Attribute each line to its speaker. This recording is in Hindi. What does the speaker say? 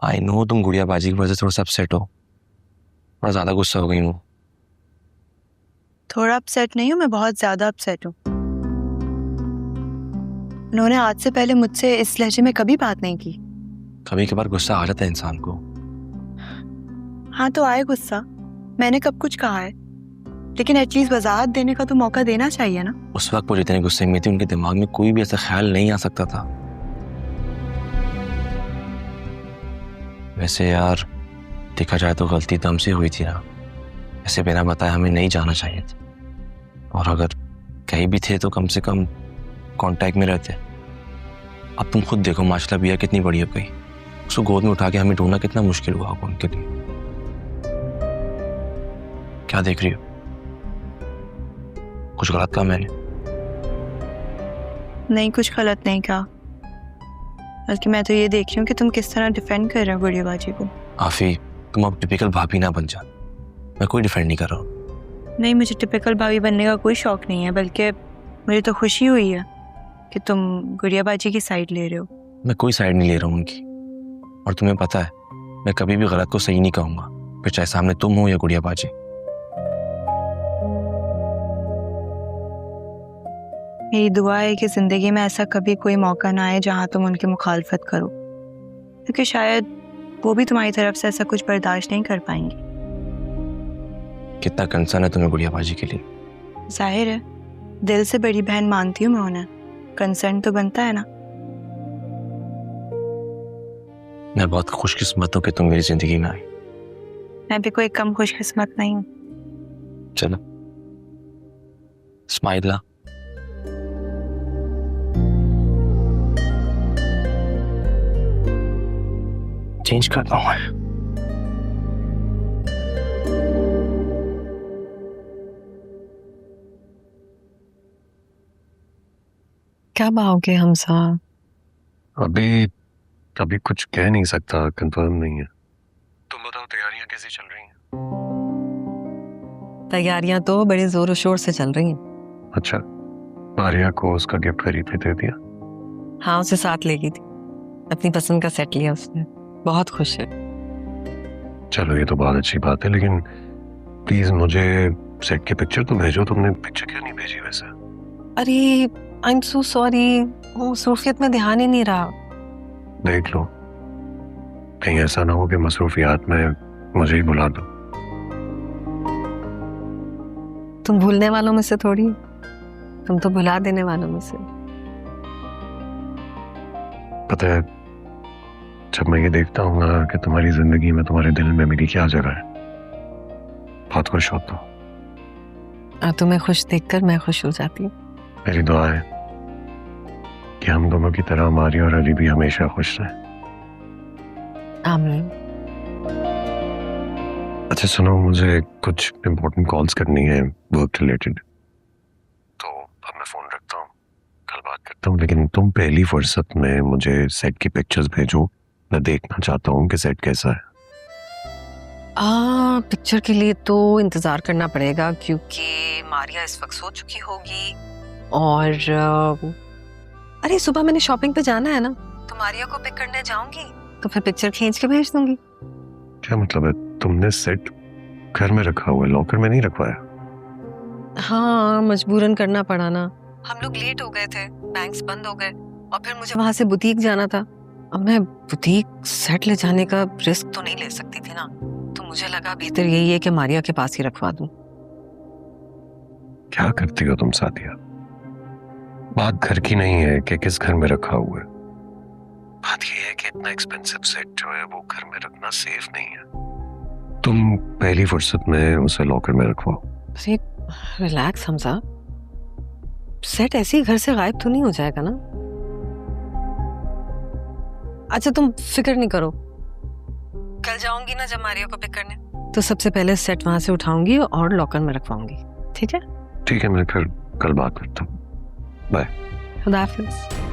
Speaker 1: आई नो तुम गुड़िया बाजी की वजह से थोड़ा सा अपसेट हो, थोड़ा ज्यादा गुस्सा हो गई हूँ।
Speaker 2: थोड़ा अपसेट नहीं हूँ, मैं बहुत ज्यादा अपसेट हूँ। उन्होंने आज से पहले मुझसे इस लहजे में कभी बात नहीं की।
Speaker 1: कभी कभार गुस्सा आ जाता है इंसान को।
Speaker 2: हाँ तो आए गुस्सा, मैंने कब कुछ कहा है, लेकिन एटलीस्ट वजाहत देने का तो मौका देना चाहिए ना।
Speaker 1: उस वक्त वो जितने गुस्से में थी उनके दिमाग में कोई भी ऐसा ख्याल नहीं आ सकता था। वैसे यार देखा जाए तो गलती तो हमसे हुई थी ना, ऐसे बिना बताए हमें नहीं जाना चाहिए था, और अगर कहीं भी थे तो कम से कम कांटेक्ट में रहते। अब तुम खुद देखो माशाल्लाह बिया कितनी बड़ी हो गई, उसको गोद में उठा के हमें ढूंढना कितना मुश्किल हुआ होगा उनके लिए। क्या देख रही हो, कुछ गलत कहा मैंने?
Speaker 2: नहीं, कुछ गलत नहीं कहा, बल्कि मैं तो ये देख रही हूँ कि तुम किस तरह डिफेंड कर रहे हो गुड़िया बाजी को।
Speaker 1: आफी तुम अब टिपिकल भाभी ना बन जा, मैं कोई डिफेंड नहीं कर रहा हूँ।
Speaker 2: नहीं, मुझे टिपिकल भाभी बनने का कोई शौक नहीं है, बल्कि मुझे तो खुशी हुई है कि तुम गुड़िया बाजी की साइड ले रहे हो।
Speaker 1: मैं कोई साइड नहीं ले रहा हूँ उनकी, और तुम्हें पता है मैं कभी भी गलत को सही नहीं कहूंगा, फिर चाहे सामने तुम हो या गुड़िया बाजी।
Speaker 2: मेरी दुआ है कि जिंदगी में ऐसा कभी कोई मौका ना आए जहां तुम उनकी मुखालफत करो, क्योंकि शायद वो भी तुम्हारी तरफ से ऐसा कुछ बर्दाश्त नहीं कर पाएंगी।
Speaker 1: कितना कंसर्न है तुम्हें गुड़िया बाजी के लिए?
Speaker 2: जाहिर है, दिल से बड़ी बहन मानती हूँ मैं उन्हें, कंसर्न तो बनता है ना।
Speaker 1: मैं बहुत खुशकिस्मत हूँ कि तुम मेरी जिंदगी में आई।
Speaker 2: मैं भी कोई कम खुशकिस्मत नहीं हूँ।
Speaker 1: चलो स्माइल ला। चेंज करता हूँ।
Speaker 3: क्या भाओगे हमसा?
Speaker 4: अभी कुछ कह नहीं सकता, कंफर्म नहीं है। तुम बताओ तैयारियां कैसी चल रही हैं?
Speaker 3: तैयारियां तो बड़े जोर शोर से चल रही हैं।
Speaker 4: अच्छा, मारिया को उसका गिफ्ट खरीद के दे दिया?
Speaker 3: हाँ, उसे साथ ले गई थी, अपनी पसंद का सेट लिया उसने, बहुत खुश है।
Speaker 4: चलो ये तो बहुत अच्छी बात है, लेकिन प्लीज मुझे सेट की पिक्चर तो भेजो। तुमने पिक्चर क्यों नहीं भेजी वैसे?
Speaker 3: अरे आई एम सो सॉरी, वो मसरूफियत में ध्यान ही नहीं रहा।
Speaker 4: देख लो, कहीं ऐसा ना हो कि मसरूफियात में मुझे ही भुला दो।
Speaker 3: तुम भूलने वालों में से थोड़ी, तुम तो भुला देने वालों में से।
Speaker 4: पता है, जब मैं ये देखता हूँ ना कि तुम्हारी जिंदगी में तुम्हारे दिल में मेरी क्या जगह है, बहुत खुश होता हूँ।
Speaker 3: और तुम्हें खुश देखकर मैं खुश हो जाती हूँ।
Speaker 4: मेरी दुआ है कि हम दोनों की तरह मारिया और अली भी हमेशा खुश रहे।
Speaker 3: आमीन।
Speaker 4: अच्छा सुनो, मुझे कुछ इम्पोर्टेंट कॉल्स करनी है वर्क रिलेटेड, तो अब मैं फोन रखता हूँ, कल बात करता हूँ। लेकिन तुम पहली फुर्सत में मुझे सेट की पिक्चर्स भेजो, मैं देखना चाहता हूँ कि सेट कैसा है।
Speaker 3: पिक्चर के लिए तो इंतजार करना पड़ेगा, क्योंकि मारिया इस वक्त सो चुकी होगी, और अरे सुबह मैंने शॉपिंग पे जाना है ना, तो मारिया को पिक करने जाऊंगी तो फिर पिक्चर खींच के भेज दूंगी।
Speaker 4: क्या मतलब है, तुमने सेट घर में रखा हुआ है, लॉकर में नहीं रखवाया?
Speaker 3: हाँ, मजबूरन करना पड़ा ना, हम लोग लेट हो गए थे, बैंक्स बंद हो गए, और फिर मुझे वहां से बुटीक जाना था। अब मैं बुटीक सेट ले जाने का रिस्क तो नहीं ले सकती थी ना, तो मुझे लगा बेहतर यही है कि मारिया के पास ही रखवा दूं।
Speaker 4: क्या करती हो तुम सादिया? बात घर की नहीं है कि किस घर में रखा हुआ है, बात यह है कि इतना एक्सपेंसिव सेट जो है वो घर में रखना सेफ नहीं है। तुम पहली फुर्सत में उसे लॉकर में रखवाओ।
Speaker 3: अरे रिलैक्स हमसा, सेट ऐसे ही घर से गायब तो नहीं हो जाएगा ना। अच्छा तुम फिक्र नहीं करो, कल जाऊंगी ना जब मारिया को पिक करने, तो सबसे पहले सेट वहां से उठाऊंगी और लॉकर में रखवाऊंगी। ठीक है?
Speaker 4: ठीक है, मैं फिर कल बात करता हूँ। बाय।
Speaker 3: खुदा हाफिज।